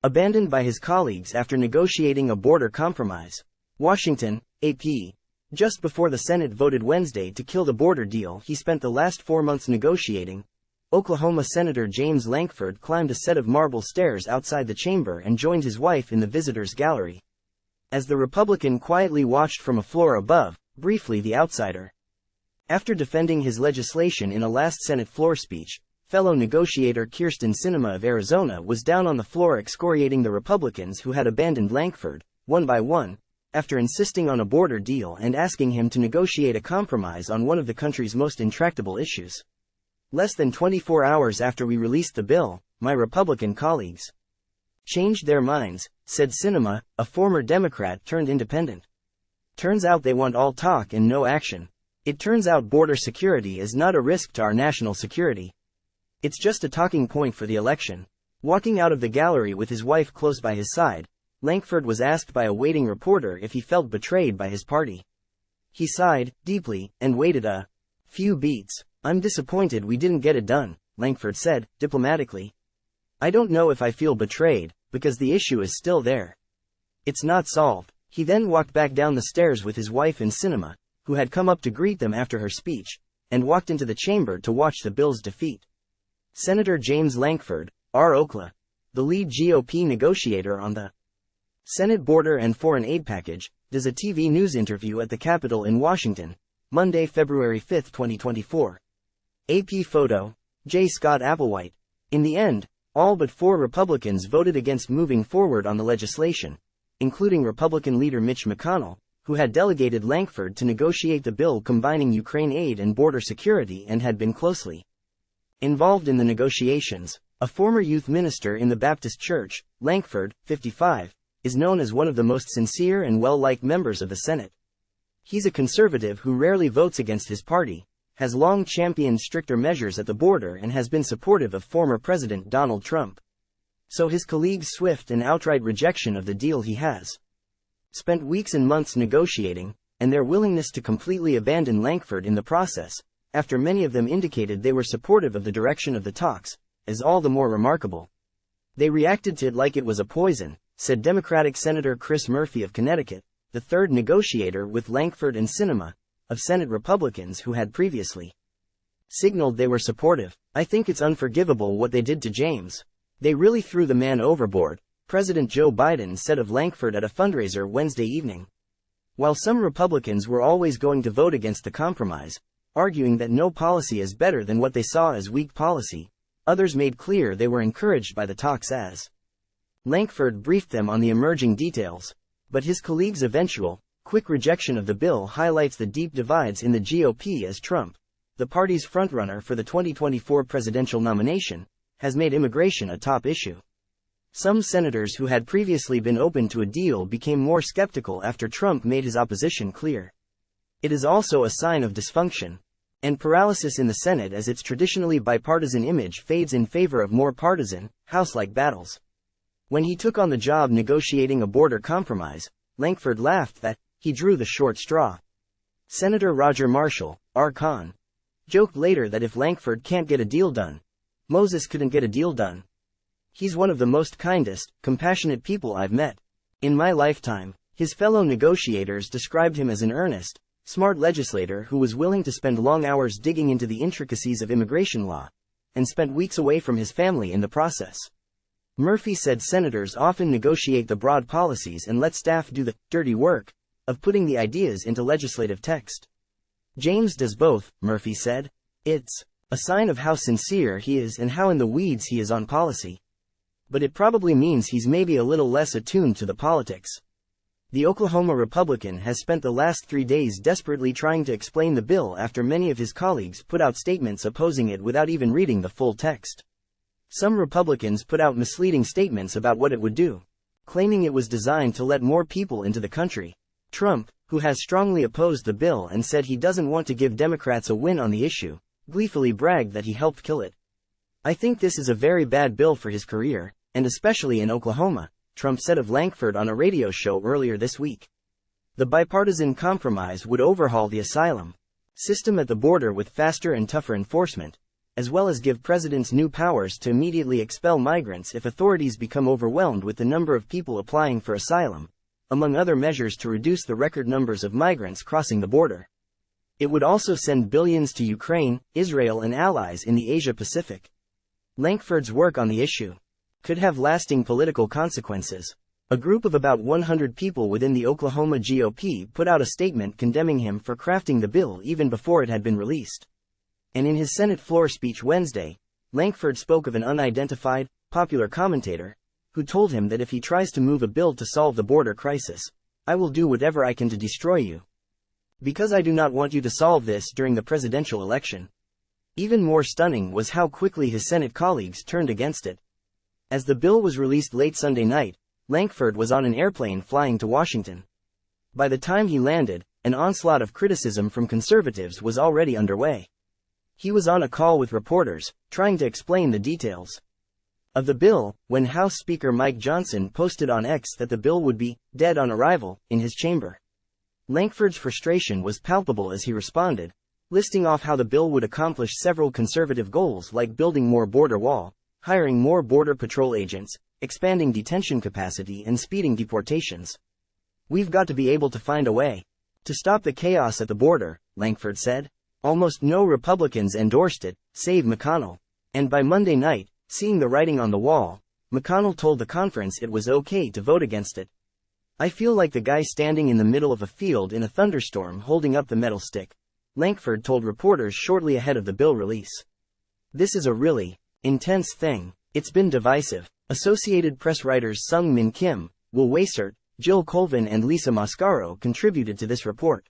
Abandoned by his colleagues after negotiating a border compromise. Washington, AP. Just before the Senate voted Wednesday to kill the border deal he spent the last 4 months negotiating, Oklahoma Senator James Lankford climbed a set of marble stairs outside the chamber and joined his wife in the visitors' gallery. As the Republican quietly watched from a floor above, briefly the outsider. After defending his legislation in a last Senate floor speech, fellow negotiator Kyrsten Sinema of Arizona was down on the floor excoriating the Republicans who had abandoned Lankford, one by one, after insisting on a border deal and asking him to negotiate a compromise on one of the country's most intractable issues. Less than 24 hours after we released the bill, my Republican colleagues changed their minds, said Sinema, a former Democrat turned independent. Turns out they want all talk and no action. It turns out border security is not a risk to our national security. It's just a talking point for the election. Walking out of the gallery with his wife close by his side, Lankford was asked by a waiting reporter if he felt betrayed by his party. He sighed, deeply, and waited a few beats. "I'm disappointed we didn't get it done," Lankford said, diplomatically. "I don't know if I feel betrayed, because the issue is still there. It's not solved." He then walked back down the stairs with his wife and Sinema, who had come up to greet them after her speech, and walked into the chamber to watch the bill's defeat. Senator James Lankford, R. Oklahoma, the lead GOP negotiator on the Senate Border and Foreign Aid Package, does a TV news interview at the Capitol in Washington, Monday, February 5, 2024. AP photo, J. Scott Applewhite. In the end, all but 4 Republicans voted against moving forward on the legislation, including Republican leader Mitch McConnell, who had delegated Lankford to negotiate the bill combining Ukraine aid and border security and had been closely involved in the negotiations. A former youth minister in the Baptist Church, Lankford, 55, is known as one of the most sincere and well-liked members of the Senate. He's a conservative who rarely votes against his party, has long championed stricter measures at the border and has been supportive of former President Donald Trump. So his colleagues' swift and outright rejection of the deal he has spent weeks and months negotiating, and their willingness to completely abandon Lankford in the process, after many of them indicated they were supportive of the direction of the talks, is all the more remarkable. They reacted to it like it was a poison, said Democratic Senator Chris Murphy of Connecticut, the third negotiator with Lankford and Sinema, of Senate Republicans who had previously signaled they were supportive. "I think it's unforgivable what they did to James. They really threw the man overboard," President Joe Biden said of Lankford at a fundraiser Wednesday evening. While some Republicans were always going to vote against the compromise, arguing that no policy is better than what they saw as weak policy, others made clear they were encouraged by the talks as Lankford briefed them on the emerging details. But his colleagues' eventual, quick rejection of the bill highlights the deep divides in the GOP as Trump, the party's frontrunner for the 2024 presidential nomination, has made immigration a top issue. Some senators who had previously been open to a deal became more skeptical after Trump made his opposition clear. It is also a sign of dysfunction and paralysis in the Senate as its traditionally bipartisan image fades in favor of more partisan, House-like battles. When he took on the job negotiating a border compromise, Lankford laughed that he drew the short straw. Senator Roger Marshall, R. Con, joked later that if Lankford can't get a deal done, Moses couldn't get a deal done. "He's one of the most kindest, compassionate people I've met in my lifetime." His fellow negotiators described him as an earnest, smart legislator who was willing to spend long hours digging into the intricacies of immigration law, and spent weeks away from his family in the process. Murphy said senators often negotiate the broad policies and let staff do the dirty work of putting the ideas into legislative text. "James does both," Murphy said. "It's a sign of how sincere he is and how in the weeds he is on policy. But it probably means he's maybe a little less attuned to the politics." The Oklahoma Republican has spent the last 3 days desperately trying to explain the bill after many of his colleagues put out statements opposing it without even reading the full text. Some Republicans put out misleading statements about what it would do, claiming it was designed to let more people into the country. Trump, who has strongly opposed the bill and said he doesn't want to give Democrats a win on the issue, gleefully bragged that he helped kill it. "I think this is a very bad bill for his career, and especially in Oklahoma," Trump said of Lankford on a radio show earlier this week. The bipartisan compromise would overhaul the asylum system at the border with faster and tougher enforcement, as well as give presidents new powers to immediately expel migrants if authorities become overwhelmed with the number of people applying for asylum, among other measures to reduce the record numbers of migrants crossing the border. It would also send billions to Ukraine, Israel and allies in the Asia-Pacific. Lankford's work on the issue could have lasting political consequences. A group of about 100 people within the Oklahoma GOP put out a statement condemning him for crafting the bill even before it had been released. And in his Senate floor speech Wednesday, Lankford spoke of an unidentified, popular commentator, who told him that if he tries to move a bill to solve the border crisis, "I will do whatever I can to destroy you. Because I do not want you to solve this during the presidential election." Even more stunning was how quickly his Senate colleagues turned against it. As the bill was released late Sunday night, Lankford was on an airplane flying to Washington. By the time he landed, an onslaught of criticism from conservatives was already underway. He was on a call with reporters, trying to explain the details of the bill, when House Speaker Mike Johnson posted on X that the bill would be dead on arrival in his chamber. Lankford's frustration was palpable as he responded, listing off how the bill would accomplish several conservative goals like building more border wall, hiring more border patrol agents, expanding detention capacity and speeding deportations. "We've got to be able to find a way to stop the chaos at the border," Lankford said. Almost no Republicans endorsed it, save McConnell. And by Monday night, seeing the writing on the wall, McConnell told the conference it was okay to vote against it. "I feel like the guy standing in the middle of a field in a thunderstorm holding up the metal stick," Lankford told reporters shortly ahead of the bill release. "This is a really intense thing. It's been divisive." Associated Press writers Sung Min Kim, Will Waisert, Jill Colvin and Lisa Mascaro contributed to this report.